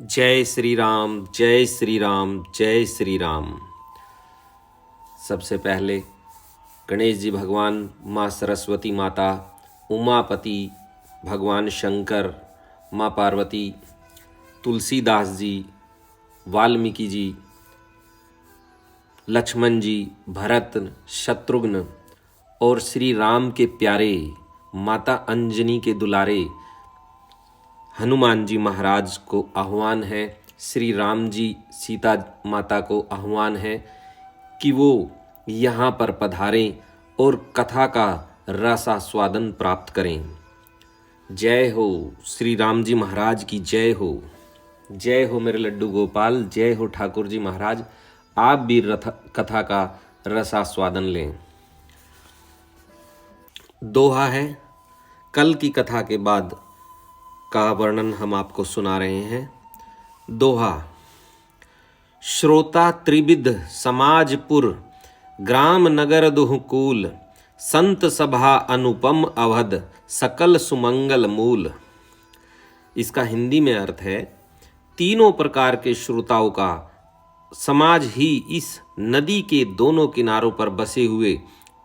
जय श्री राम, जय श्री राम, जय श्री राम। सबसे पहले गणेश जी भगवान, माँ सरस्वती माता, उमापति भगवान शंकर, माँ पार्वती, तुलसीदास जी, वाल्मीकि जी, लक्ष्मण जी, भरत, शत्रुघ्न और श्री राम के प्यारे माता अंजनी के दुलारे हनुमान जी महाराज को आह्वान है। श्री राम जी सीता माता को आह्वान है कि वो यहाँ पर पधारें और कथा का रसास्वादन प्राप्त करें। जय हो श्री राम जी महाराज की, जय हो। जय हो मेरे लड्डू गोपाल, जय हो ठाकुर जी महाराज। आप भी कथा का रसास्वादन लें। दोहा है, कल की कथा के बाद का वर्णन हम आपको सुना रहे हैं। दोहा। श्रोता त्रिविध समाजपुर, ग्राम नगर दुहकूल, संत सभा अनुपम अवध, सकल सुमंगल मूल। इसका हिंदी में अर्थ है, तीनों प्रकार के श्रोताओं का समाज ही इस नदी के दोनों किनारों पर बसे हुए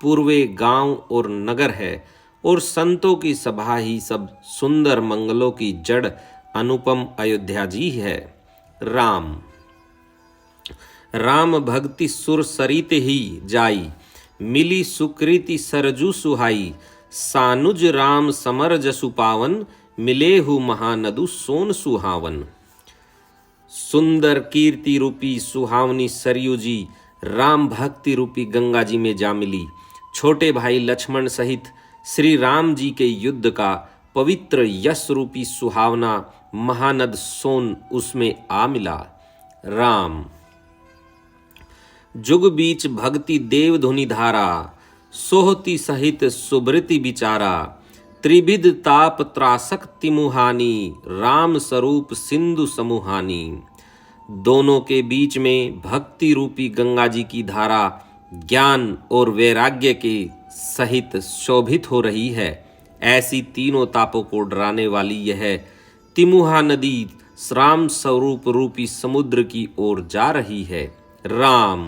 पूर्वे गांव और नगर है, और संतों की सभा ही सब सुंदर मंगलों की जड़ अनुपम अयोध्या जी है। राम। राम भक्ति सुर सरित ही जाई, मिली सुकृति सरजू सुहाई, सानुज राम समर जसु पावन, मिले हु महानदु सोन सुहावन। सुंदर कीर्ति रूपी सुहावनी सरयू जी राम भक्ति रूपी गंगा जी में जा मिली। छोटे भाई लक्ष्मण सहित श्री राम जी के युद्ध का पवित्र यश रूपी सुहावना महानद सोन उसमें आ मिला। राम। जुग बीच भक्ति देव धुनि धारा, सोहती सहित सुब्रति विचारा, त्रिविध ताप त्रासक तिमुहानी, राम स्वरूप सिंधु समूहानी। दोनों के बीच में भक्ति रूपी गंगा जी की धारा ज्ञान और वैराग्य के सहित शोभित हो रही है। ऐसी तीनों तापों को डराने वाली यह तिमुहा नदी राम स्वरूप रूपी समुद्र की ओर जा रही है। राम।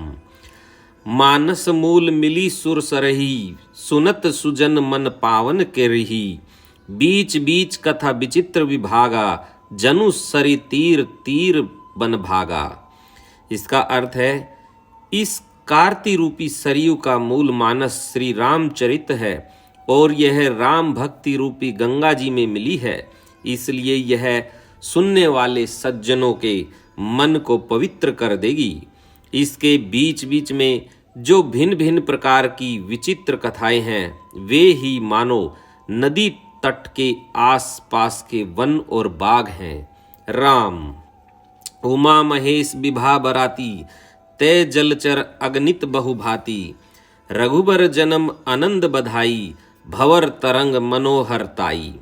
मानस मूल मिली सुर सरही, सुनत सुजन मन पावन के रही, बीच बीच कथा विचित्र विभागा, जनु सरि तीर तीर बन भागा। इसका अर्थ है, इस कार्ति रूपी सरयू का मूल मानस श्री रामचरित है और यह राम भक्ति रूपी गंगा जी में मिली है, इसलिए यह सुनने वाले सज्जनों के मन को पवित्र कर देगी। इसके बीच बीच में जो भिन्न भिन्न प्रकार की विचित्र कथाएं हैं, वे ही मानो नदी तट के आस पास के वन और बाग हैं। राम। उमा महेश विभा बराती, ते जलचर अगणित बहुभांति, रघुबर जन्म आनंद बधाई, भवर तरंग मनोहरताई।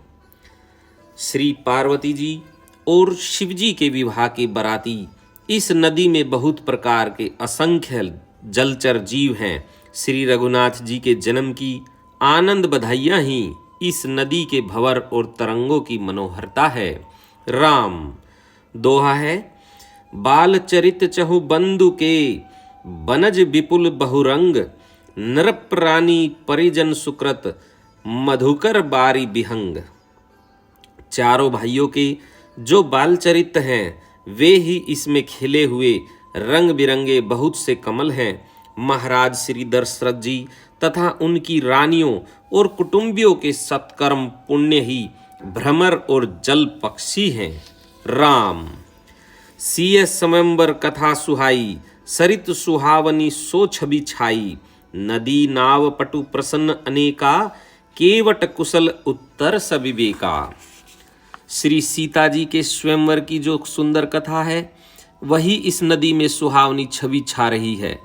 श्री पार्वती जी और शिव जी के विवाह के बराती इस नदी में बहुत प्रकार के असंख्य जलचर जीव हैं। श्री रघुनाथ जी के जन्म की आनंद बधाइयाँ ही इस नदी के भंवर और तरंगों की मनोहरता है। राम। दोहा है, बाल चरित चहु बंधु के, बनज विपुल बहुरंग, नर प्राणी परिजन सुकृत, मधुकर बारी बिहंग। चारों भाइयों के जो बाल चरित हैं, वे ही इसमें खिले हुए रंग बिरंगे बहुत से कमल हैं। महाराज श्री दशरथ जी तथा उनकी रानियों और कुटुंबियों के सत्कर्म पुण्य ही भ्रमर और जल पक्षी हैं। राम। सिय स्वयंवर कथा सुहाई, सरित सुहावनी सो छवि छाई, नदी नाव पटु प्रसन्न अनेका, केवट कुशल उत्तर सविवेका। श्री सीता जी के स्वयंवर की जो सुंदर कथा है, वही इस नदी में सुहावनी छवि छा रही है।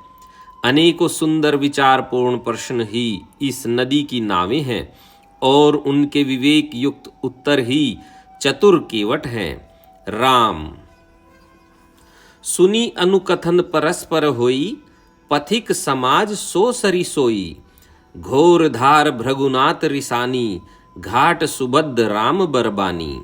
अनेकों सुंदर विचारपूर्ण प्रश्न ही इस नदी की नावें हैं और उनके विवेक युक्त उत्तर ही चतुर केवट हैं। राम। सुनी अनुकथन परस्पर होई, पथिक समाज सो सरी सोई, घोर धार भृगुनाथ रिसानी, घाट सुबद्ध राम बरबानी।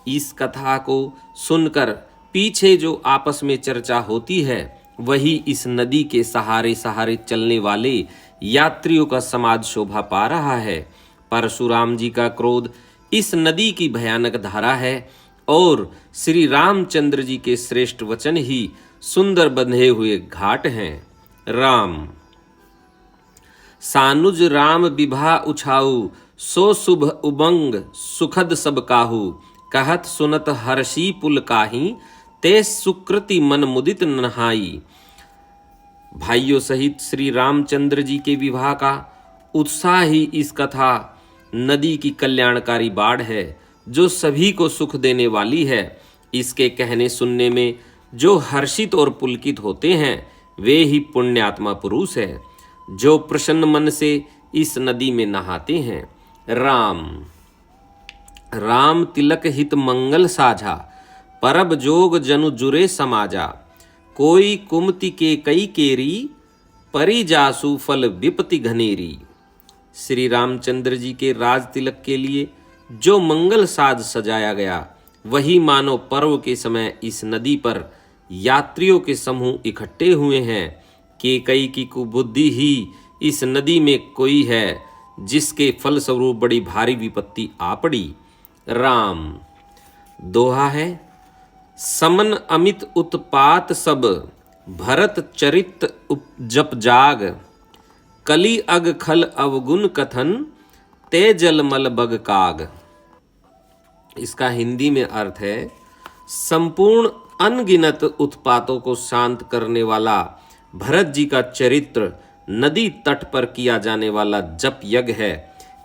इस कथा को सुनकर पीछे जो आपस में चर्चा होती है वही इस नदी के सहारे सहारे चलने वाले यात्रियों का समाज शोभा पा रहा है। परशुराम जी का क्रोध इस नदी की भयानक धारा है और श्री रामचंद्र जी के श्रेष्ठ वचन ही सुंदर बंधे हुए घाट हैं। राम सानुज राम विभा उछाऊ, सो शुभ उबंग सुखद सब काहू, कहत सुनत हर्षी पुल काही, ते सुकृति मन मुदित नहाई। भाइयों सहित श्री रामचंद्र जी के विवाह का उत्साह ही इस कथा नदी की कल्याणकारी बाढ़ है जो सभी को सुख देने वाली है। इसके कहने सुनने में जो हर्षित और पुलकित होते हैं वे ही पुण्यात्मा पुरुष है जो प्रसन्न मन से इस नदी में नहाते हैं। राम राम तिलक हित मंगल साझा, परब जोग जनु जुरे समाजा, कोई कुमति के कई केरी, परि जासु फल विपति घनेरी। श्री रामचंद्र जी के राज तिलक के लिए जो मंगल साज सजाया गया वही मानो पर्व के समय इस नदी पर यात्रियों के समूह इकट्ठे हुए हैं। केकई की कुबुद्धि ही इस नदी में कोई है जिसके फलस्वरूप बड़ी भारी विपत्ति आ पड़ी। राम दोहा है, समन अमित उत्पात सब, भरत चरित जप जाग, कली अग खल अवगुण कथन, ते जल मल बग काग। इसका हिंदी में अर्थ है, संपूर्ण अनगिनत उत्पातों को शांत करने वाला भरत जी का चरित्र नदी तट पर किया जाने वाला जप यज्ञ है।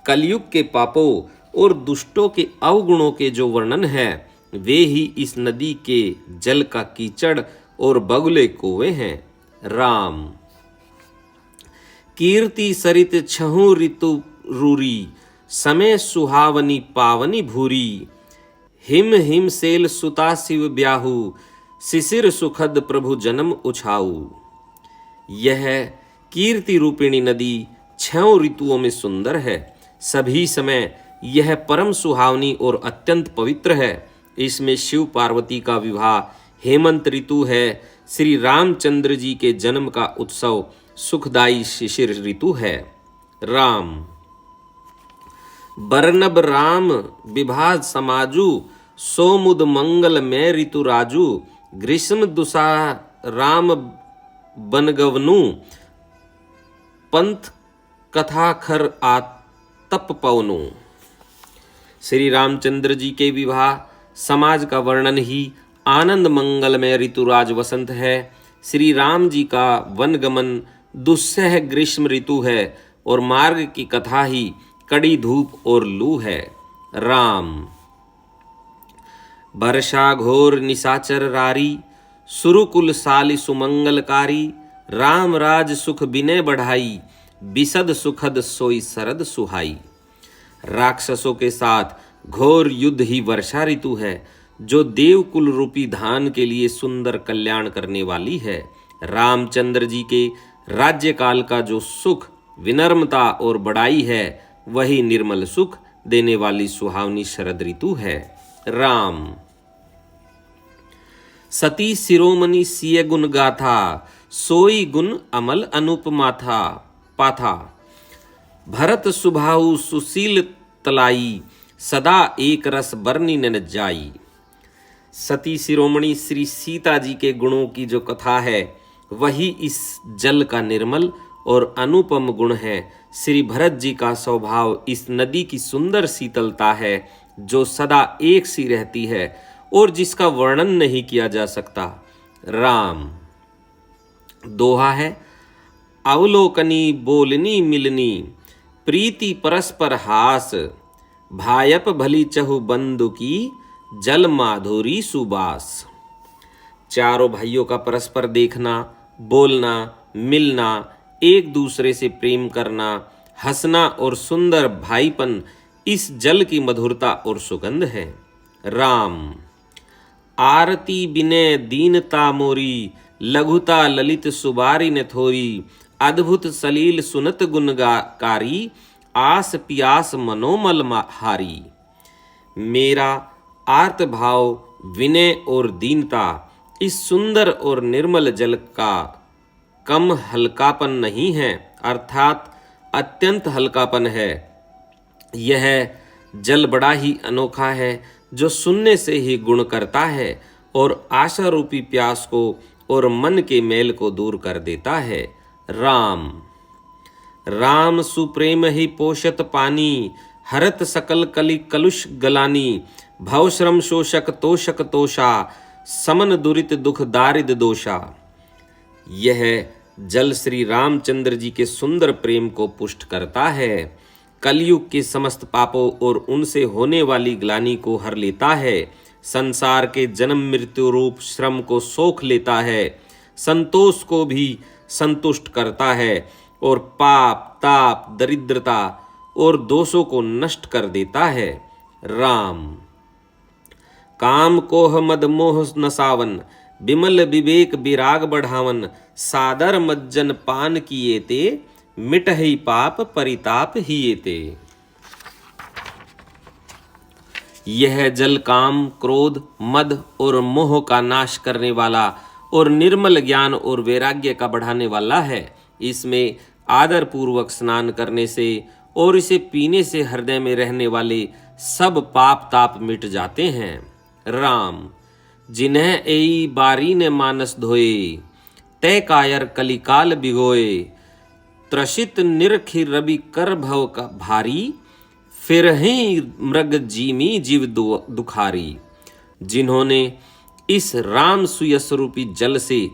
कलयुग के पापों और दुष्टों के अवगुणों के जो वर्णन है वे ही इस नदी के जल का कीचड़ और बगुले कोवे हैं। राम कीर्ति सरित छहु ऋतु रूरी, समय सुहावनी पावनी भूरी, हिम हिम सेल सुता शिव ब्याहु, शिशिर सुखद प्रभु जन्म उछाऊ। यह कीर्ति रूपिणी नदी 6 ऋतुओं में सुंदर है। सभी समय यह परम सुहावनी और अत्यंत पवित्र है। इसमें शिव पार्वती का विवाह हेमंत ऋतु है। श्री रामचंद्र जी के जन्म का उत्सव सुखदायी शिशिर ऋतु है। राम बरनब राम विभा समाजू, सोमुद मंगल में ऋतु राजू, ग्रीष्म दुसा राम बनगवनु, पंथ कथा खर आतप पवनु। श्री रामचंद्र जी के विवाह समाज का वर्णन ही आनंद मंगलमय ऋतुराज वसंत है। श्री राम जी का वनगमन दुस्सह ग्रीष्म ऋतु है और मार्ग की कथा ही कड़ी धूप और लू है। राम वर्षा घोर निशाचर रारी, सुरुकुल साली सुमंगलकारी, राम राज सुख बिने बढ़ाई, बिसद सुखद सोई सरद सुहाई। राक्षसों के साथ घोर युद्ध ही वर्षा ऋतु है जो देवकुल रूपी धान के लिए सुंदर कल्याण करने वाली है। रामचंद्र जी के राज्यकाल का जो सुख विनम्रता और बड़ाई है वही निर्मल सुख देने वाली सुहावनी शरद ऋतु है। राम सती शिरोमणि सिय गुण गाथा, सोई गुण अमल अनुपमा था पाथा, भरत सुभाहु सुशील तलाई, सदा एक रस बरनी न जाई। सती शिरोमणि श्री सीता जी के गुणों की जो कथा है वही इस जल का निर्मल और अनुपम गुण है। श्री भरत जी का स्वभाव इस नदी की सुंदर शीतलता है जो सदा एक सी रहती है और जिसका वर्णन नहीं किया जा सकता। राम दोहा है, अवलोकनी बोलनी मिलनी, प्रीति परस्पर हास, भायप भली चहु बंधु की, जल माधुरी सुबास। चारों भाइयों का परस्पर देखना, बोलना, मिलना, एक दूसरे से प्रेम करना, हंसना और सुंदर भाईपन इस जल की मधुरता और सुगंध है। राम आरती बिने दीनता मोरी, लघुता ललित सुबारी न थोरी, अद्भुत सलील सुनत गुणकारी, आस पियास मनोमल हारी। मेरा आर्त भाव, विनय और दीनता इस सुंदर और निर्मल जल का कम हल्कापन नहीं है, अर्थात अत्यंत हल्कापन है। यह जल बड़ा ही अनोखा है, जो सुनने से ही गुण करता है और आशा रूपी प्यास को और मन के मेल को दूर कर देता है। राम राम सुप्रेम ही पोषत पानी, हरत सकल कलि कलुष गलानी। भव श्रम शोषक तोषक तोषा, समन दुरित दुख दारिद दोषा। यह जल श्री रामचंद्र जी के सुंदर प्रेम को पुष्ट करता है, कलयुग के समस्त पापों और उनसे होने वाली ग्लानि को हर लेता है, संसार के जन्म मृत्यु रूप श्रम को सोख लेता है, संतोष को भी संतुष्ट करता है और पाप ताप दरिद्रता और दोषों को नष्ट कर देता है। राम काम कोह मद मोह नसावन, बिमल विवेक विराग बढ़ावन। सादर मज्जन पान किए ते, मिटहि पाप परिताप हिए ते। यह जल काम क्रोध मद और मोह का नाश करने वाला और निर्मल ज्ञान और वैराग्य का बढ़ाने वाला है। इसमें आदर पूर्वक स्नान करने से और इसे पीने से हृदय में रहने वाले सब पाप ताप मिट जाते हैं। राम जिन्हें एई बारी ने मानस धोए, तय कायर कलिकाल बिगोए। त्रसित निरखि रवि कर भव का भारी, फिर ही मृग जीमी जीव दुखारी। जिन्होंने इस राम सुयस रूपी जल से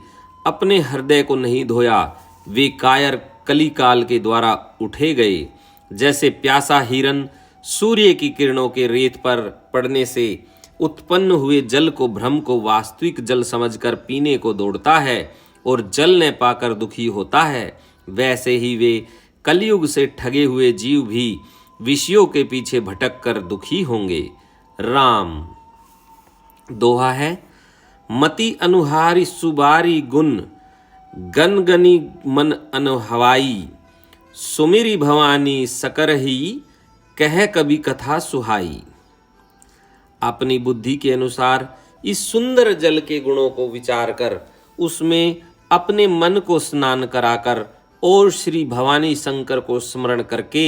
अपने हृदय को नहीं धोया, वे कायर कलिकाल के द्वारा उठे गए। जैसे प्यासा हिरन सूर्य की किरणों के रेत पर पड़ने से उत्पन्न हुए जल को भ्रम को वास्तविक जल समझकर पीने को दौड़ता है और जल ने पाकर दुखी होता है, वैसे ही वे कलयुग से ठगे हुए जीव भी विषयों के पीछे भटक कर दुखी होंगे। राम दोहा है, मति अनुहारी सुबारी गुण, गनगनी मन अनहवाई। सुमिरी भवानी सकरही, कह कभी कथा सुहाई। अपनी बुद्धि के अनुसार इस सुंदर जल के गुणों को विचार कर उसमें अपने मन को स्नान कराकर और श्री भवानी शंकर को स्मरण करके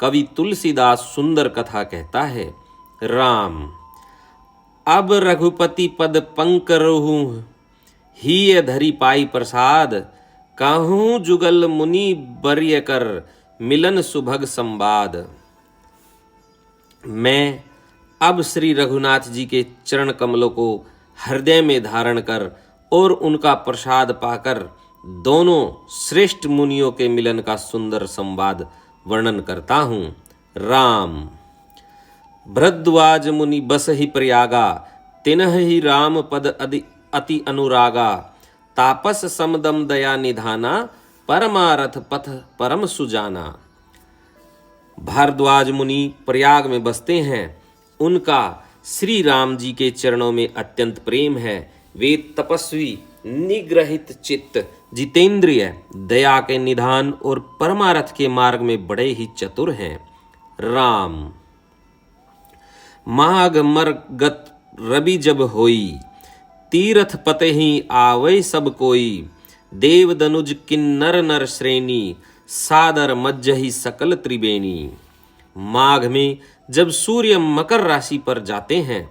कवि तुलसीदास सुंदर कथा कहता है। राम अब रघुपति पद पंकरहु, ही धरी पाई प्रसाद। कहूँ जुगल मुनि बर्य कर, मिलन सुभग संवाद। मैं अब श्री रघुनाथ जी के चरण कमलों को हृदय में धारण कर और उनका प्रसाद पाकर दोनों श्रेष्ठ मुनियों के मिलन का सुंदर संवाद वर्णन करता हूँ। राम भरद्वाज मुनि बस ही प्रयागा, तिन्ह ही राम पद अति अनुरागा। तापस समदम दया निधाना, परमारथ पथ परम सुजाना। भारद्वाज मुनि प्रयाग में बसते हैं, उनका श्री राम जी के चरणों में अत्यंत प्रेम है। वे तपस्वी निग्रहित चित्त जितेंद्रिय दया के निधान और परमारथ के मार्ग में बड़े ही चतुर हैं। राम माघ मरगत रवि जब होई, तीरथ पते ही आवै सब कोई। देव दनुज किन्नर नर श्रेणी, सादर मज्जहि सकल त्रिवेणी। माघ में जब सूर्य मकर राशि पर जाते हैं,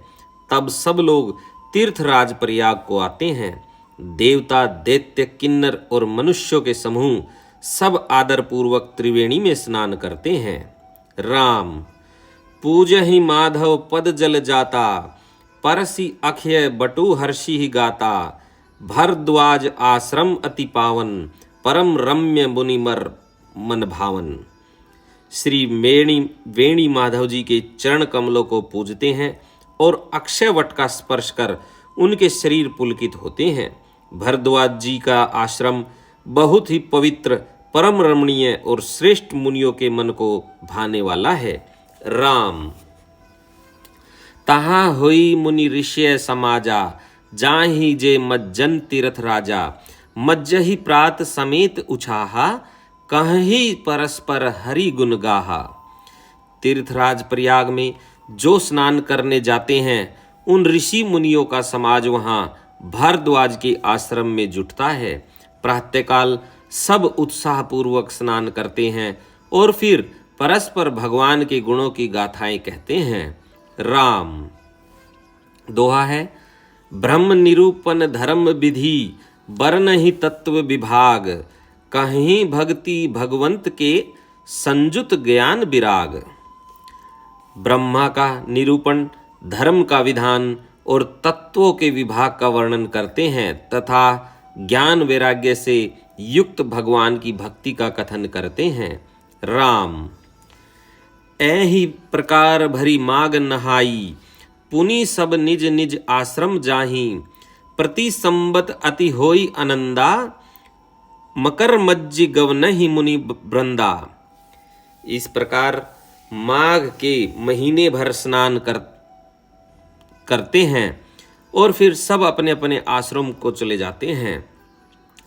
तब सब लोग तीर्थराज प्रयाग को आते हैं। देवता दैत्य किन्नर और मनुष्यों के समूह सब आदर पूर्वक त्रिवेणी में स्नान करते हैं। राम पूजहि माधव पद जल जाता, परसी अखय बटु हर्षि ही गाता। भरद्वाज आश्रम अति पावन, परम रम्य मुनिमर मन भावन। श्री वेणी माधव जी के चरण कमलों को पूजते हैं और अक्षय वट का स्पर्श कर उनके शरीर पुलकित होते हैं। भरद्वाज जी का आश्रम बहुत ही पवित्र, परम रमणीय और श्रेष्ठ मुनियों के मन को भाने वाला है। राम तहाँ होई मुनि ऋषय समाजा, जाहि जे मज्जन तीर्थ राजा। मज्जहि प्रात समेत उछाहा, कहीं परस्पर हरि गुण गाहा। तीर्थराज प्रयाग में जो स्नान करने जाते हैं उन ऋषि मुनियों का समाज वहां भारद्वाज के आश्रम में जुटता है। प्रातःकाल सब उत्साहपूर्वक स्नान करते हैं और फिर परस्पर भगवान के गुणों की गाथाएं कहते हैं। राम। दोहा है, ब्रह्म निरूपण धर्म विधि बरनहि तत्व विभाग, कहीं भक्ति भगवंत के संजुत ज्ञान विराग। ब्रह्मा का निरूपण, धर्म का विधान और तत्वों के विभाग का वर्णन करते हैं तथा ज्ञान वैराग्य से युक्त भगवान की भक्ति का कथन करते हैं। राम। ऐहि प्रकार भरी माग नहाई, पुनि सब निज निज आश्रम जाहि, प्रति संबत अति होई आनंदा, मकर मज्जि गवनहि मुनि वृंदा। इस प्रकार माघ के महीने भर स्नान करते हैं और फिर सब अपने अपने आश्रम को चले जाते हैं।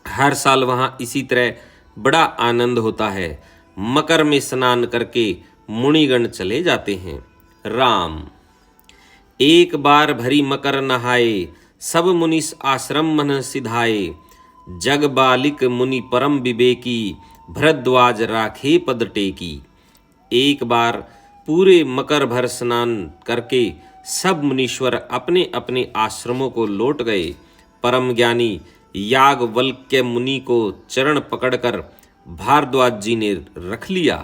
हर साल वहाँ इसी तरह बड़ा आनंद होता है। मकर में स्नान करके मुनिगण चले जाते हैं। राम। एक बार भरी मकर नहाए, सब मुनिस आश्रम मन सिधाए, जग बालिक मुनि परम विवेकी, भरद्वाज राखे पद टेकी। एक बार पूरे मकर भर स्नान करके सब मुनीश्वर अपने अपने आश्रमों को लौट गए। परम ज्ञानी याज्ञवल्क्य मुनि को चरण पकड़कर भारद्वाज जी ने रख लिया।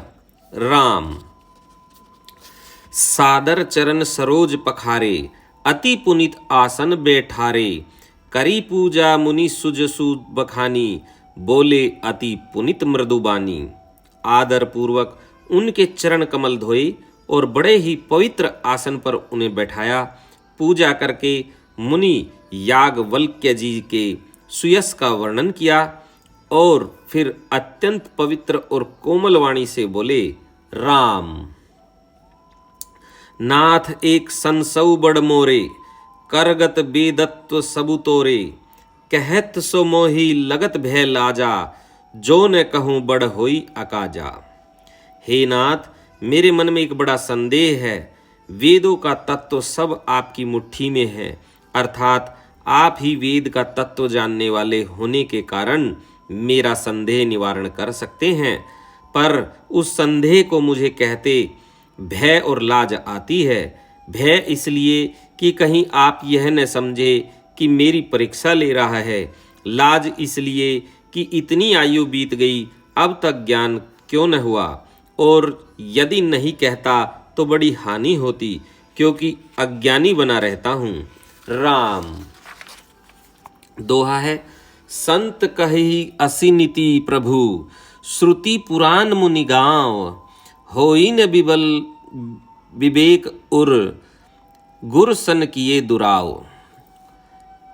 राम। सादर चरण सरोज पखारे, अति पुनित आसन बैठारे, करी पूजा मुनि सुजसु बखानी, बोले अति पुनित मृदुबानी। आदर पूर्वक उनके चरण कमल धोए और बड़े ही पवित्र आसन पर उन्हें बैठाया। पूजा करके मुनि याज्ञवल्क्य जी के सुयश का वर्णन किया और फिर अत्यंत पवित्र और कोमल वाणी से बोले, राम। नाथ एक संसौ बड़ मोरे, करगत बेदत्व सबु तोरे, कहत सो मोही लगत भय लाजा, जो न कहूँ बड़ होई अकाजा। हे नाथ, मेरे मन में एक बड़ा संदेह है। वेदों का तत्व सब आपकी मुट्ठी में है, अर्थात आप ही वेद का तत्व जानने वाले होने के कारण मेरा संदेह निवारण कर सकते हैं। पर उस संदेह को मुझे कहते भय और लाज आती है। भय इसलिए कि कहीं आप यह न समझे कि मेरी परीक्षा ले रहा है। लाज इसलिए कि इतनी आयु बीत गई, अब तक ज्ञान क्यों न हुआ, और यदि नहीं कहता तो बड़ी हानि होती, क्योंकि अज्ञानी बना रहता हूँ। राम। दोहा है, संत कहि असी नीति प्रभु, श्रुति पुराण मुनि गाँव, होई न बिबल विवेक उर, गुर सन किए दुराव।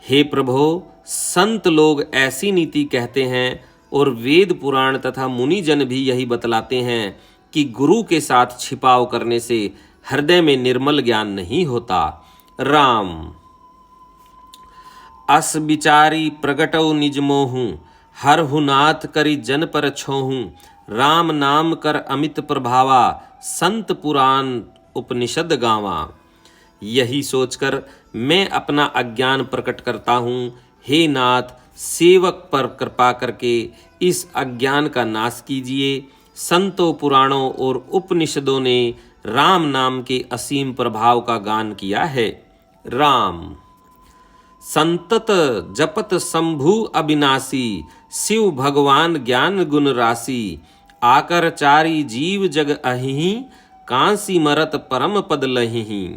हे प्रभो, संत लोग ऐसी नीति कहते हैं और वेद पुराण तथा मुनिजन भी यही बतलाते हैं कि गुरु के साथ छिपाव करने से हृदय में निर्मल ज्ञान नहीं होता। राम। अस विचारी प्रगटौ निज मोहु, हर हुनाथ करी जन पर छोहू, राम नाम कर अमित प्रभावा, संत पुराण उपनिषद गावा। यही सोचकर मैं अपना अज्ञान प्रकट करता हूँ। हे नाथ, सेवक पर कृपा करके इस अज्ञान का नाश कीजिए। संतों, पुराणों और उपनिषदों ने राम नाम के असीम प्रभाव का गान किया है। राम। संतत जपत शंभु अविनाशी, शिव भगवान ज्ञान गुण राशि, आकर चारी जीव जग अहिं, कांसी मरत परम पद लहिं।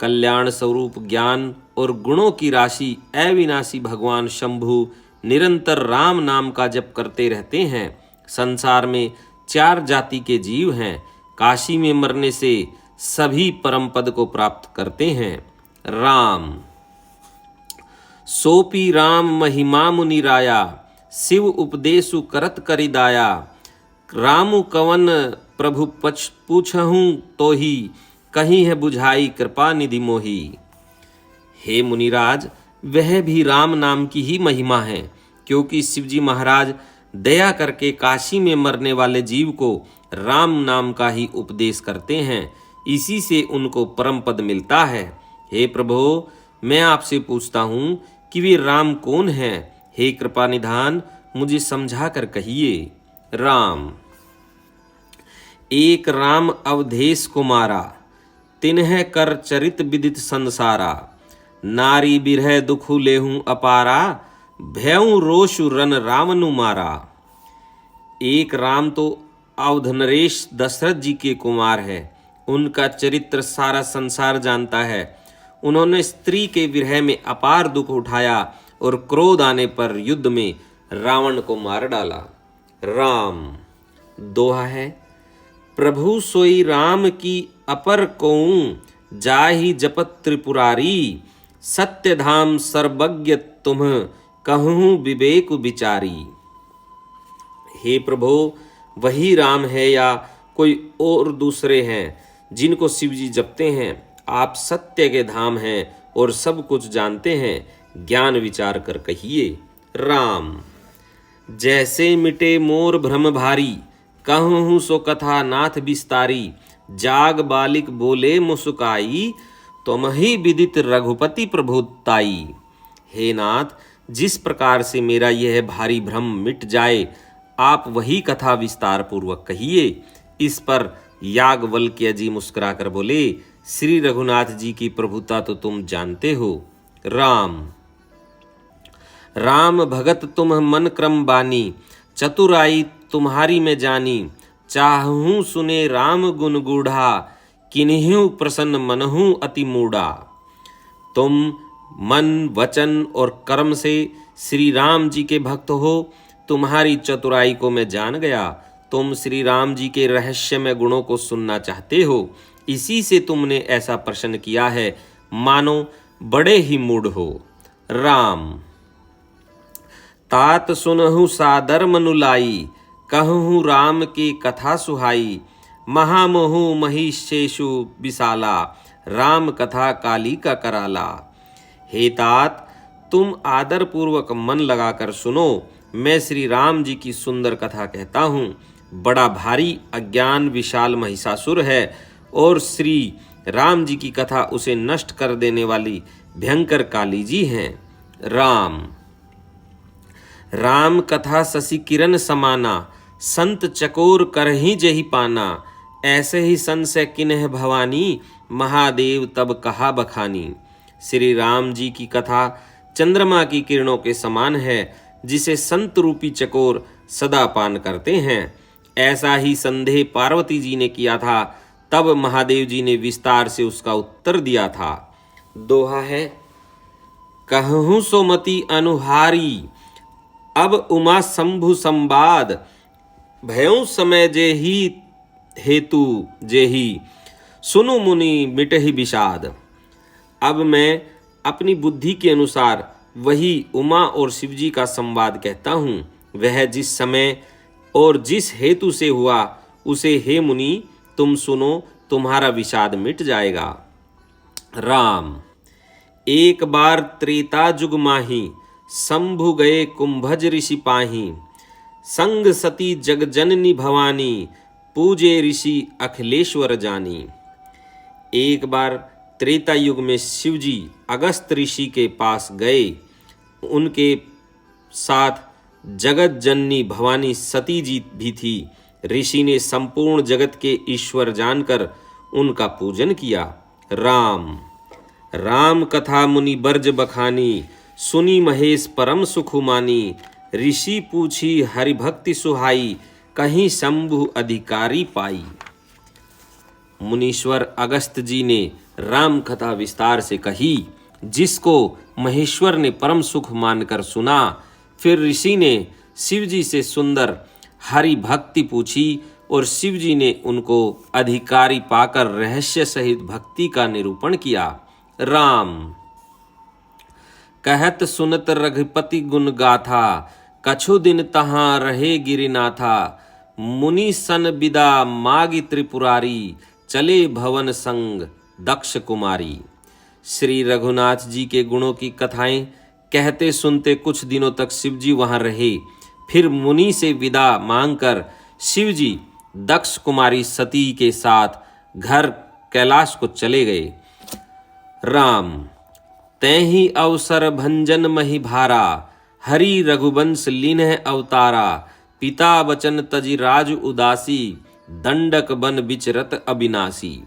कल्याण स्वरूप ज्ञान और गुणों की राशि अविनाशी भगवान शंभु निरंतर राम नाम का जप करते रहते हैं। संसार में 4 जाति के जीव हैं। काशी में मरने से सभी परम पद को प्राप्त करते हैं। राम। सोपी राम महिमा मुनि राया, शिव उपदेशु करत करिदाया, रामु कवन प्रभु पूछहूँ तो ही, कहीं है बुझाई कृपा निधि मोही। हे मुनिराज, वह भी राम नाम की ही महिमा है, क्योंकि शिवजी महाराज दया करके काशी में मरने वाले जीव को राम नाम का ही उपदेश करते हैं। इसी से उनको परम पद मिलता है। हे प्रभो, मैं आपसे पूछता हूँ कि वे राम कौन हैं? हे कृपा निधान, मुझे समझा कर कहिए। राम। एक राम अवधेश कुमारा, तिन्ह कर चरित विदित संसारा। नारी बिरह दुखु लेहूं अपारा, भयउ रोषु रन रावनु मारा। एक राम तो अवध नरेश दशरथ जी के कुमार है। उनका चरित्र सारा संसार जानता है। उन्होंने स्त्री के विरह में अपार दुख उठाया और क्रोध आने पर युद्ध में रावण को मार डाला। राम। दोहा है, प्रभु सोई राम की अपर कोऊं, जाहि जपत त्रिपुरारी। सत्य धाम सर्वज्ञ तुम, कहूँ विवेक विचारी। हे प्रभु, वही राम है या कोई और दूसरे हैं जिनको शिव जी जपते हैं? आप सत्य के धाम हैं और सब कुछ जानते हैं, ज्ञान विचार कर कहिए। राम। जैसे मिटे मोर भ्रम भारी, कहूँ सो कथा नाथ विस्तारी। जाग बालिक बोले मुस्काई, तुम ही विदित रघुपति प्रभुताई। हे नाथ, जिस प्रकार से मेरा यह भारी भ्रम मिट जाए, आप वही कथा विस्तार पूर्वक कहिए। इस पर याज्ञवल्क्य जी मुस्कुरा कर बोले, श्री रघुनाथ जी की प्रभुता तो तुम जानते हो। राम। राम भगत तुम मन क्रम बानी, चतुराई तुम्हारी में जानी। चाहूं सुने राम गुण गूढ़ा, किन्हीं प्रसन्न मनहूं अति मूढ़ा। तुम मन वचन और कर्म से श्री राम जी के भक्त हो। तुम्हारी चतुराई को मैं जान गया। तुम श्री राम जी के रहस्यमय गुणों को सुनना चाहते हो, इसी से तुमने ऐसा प्रश्न किया है, मानो बड़े ही मूढ़ हो। राम। तात सुनहु सादर मनुलाई, कहूँ राम की कथा सुहाई। महामोहु महिषेषु विशाला, राम कथा काली का कराला। हे तात, तुम आदर पूर्वक मन लगाकर सुनो। मैं श्री राम जी की सुंदर कथा कहता हूँ। बड़ा भारी अज्ञान विशाल महिषासुर है और श्री राम जी की कथा उसे नष्ट कर देने वाली भयंकर काली जी हैं। राम। राम कथा शशि किरण समाना, संत चकोर करही जही पाना। ऐसे ही संशय किन्ह भवानी, महादेव तब कहा बखानी। श्री राम जी की कथा चंद्रमा की किरणों के समान है, जिसे संत रूपी चकोर सदा पान करते हैं। ऐसा ही संदेह पार्वती जी ने किया था, तब महादेव जी ने विस्तार से उसका उत्तर दिया था। दोहा है, कहूँ सोमति अनुहारी, अब उमा शंभु संवाद। भयों समय जेहि हेतु जेहि, सुनु मुनि मिटहि विषाद। अब मैं अपनी बुद्धि के अनुसार वही उमा और शिवजी का संवाद कहता हूँ। वह जिस समय और जिस हेतु से हुआ, उसे हे मुनि तुम सुनो, तुम्हारा विषाद मिट जाएगा। राम। एक बार त्रेता युग माही, शंभु गए कुंभज ऋषि पाही। संग सती जगजननी भवानी, पूजे ऋषि अखिलेश्वर जानी। एक बार त्रेता युग में शिवजी अगस्त ऋषि के पास गए। उनके साथ जगत जननी भवानी सती जी भी थी। ऋषि ने संपूर्ण जगत के ईश्वर जानकर उनका पूजन किया। राम। राम कथा मुनि बर्ज बखानी, सुनी महेश परम सुखुमानी। ऋषि पूछी हरि भक्ति सुहाई, कहीं शंभु अधिकारी पाई। मुनीश्वर अगस्त जी ने राम कथा विस्तार से कही, जिसको महेश्वर ने परम सुख मानकर सुना। फिर ऋषि ने शिव जी से सुंदर हरि भक्ति पूछी और शिव जी ने उनको अधिकारी पाकर रहस्य सहित भक्ति का निरूपण किया। राम। कहत सुनत रघुपति गुण गाथा, कछु दिन तहाँ रहे गिरिनाथा। मुनि सन विदा मागी त्रिपुरारी, चले भवन संग दक्ष कुमारी। श्री रघुनाथ जी के गुणों की कथाएं कहते सुनते कुछ दिनों तक शिवजी वहां रहे। फिर मुनि से विदा मांगकर शिवजी दक्ष कुमारी सती के साथ घर कैलाश को चले गए। राम तैहि अवसर भंजन महि भारा, हरि रघुवंश लीन्ह अवतारा, पिता वचन तजि राज उदासी, दंडक बन विचरत अविनाशी।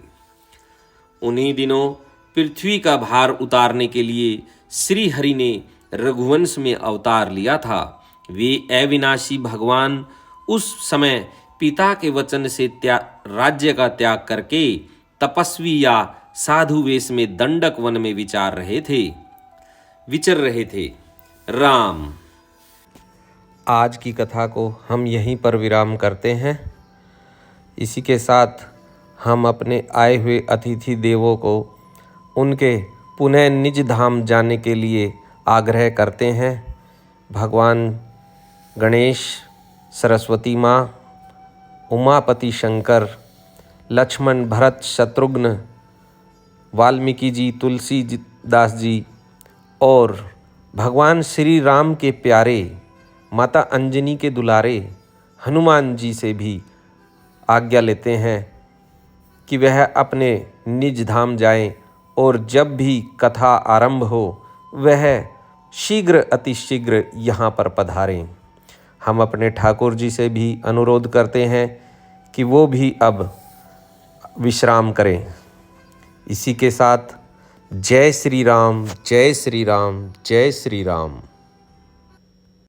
उन्हीं दिनों पृथ्वी का भार उतारने के लिए श्री हरि ने रघुवंश में अवतार लिया था। वे अविनाशी भगवान उस समय पिता के वचन से राज्य का त्याग करके तपस्वी या साधु वेश में दंडक वन में विचर रहे थे। राम। आज की कथा को हम यहीं पर विराम करते हैं। इसी के साथ हम अपने आए हुए अतिथि देवों को उनके पुनः निज धाम जाने के लिए आग्रह करते हैं। भगवान गणेश, सरस्वती माँ, उमापति शंकर, लक्ष्मण, भरत, शत्रुघ्न, वाल्मीकि जी, तुलसी दास जी और भगवान श्री राम के प्यारे माता अंजनी के दुलारे हनुमान जी से भी आज्ञा लेते हैं कि वह अपने निज धाम जाएं और जब भी कथा आरंभ हो वह शीघ्र अतिशीघ्र यहाँ पर पधारें। हम अपने ठाकुर जी से भी अनुरोध करते हैं कि वो भी अब विश्राम करें। इसी के साथ जय श्री राम, जय श्री राम, जय श्री राम।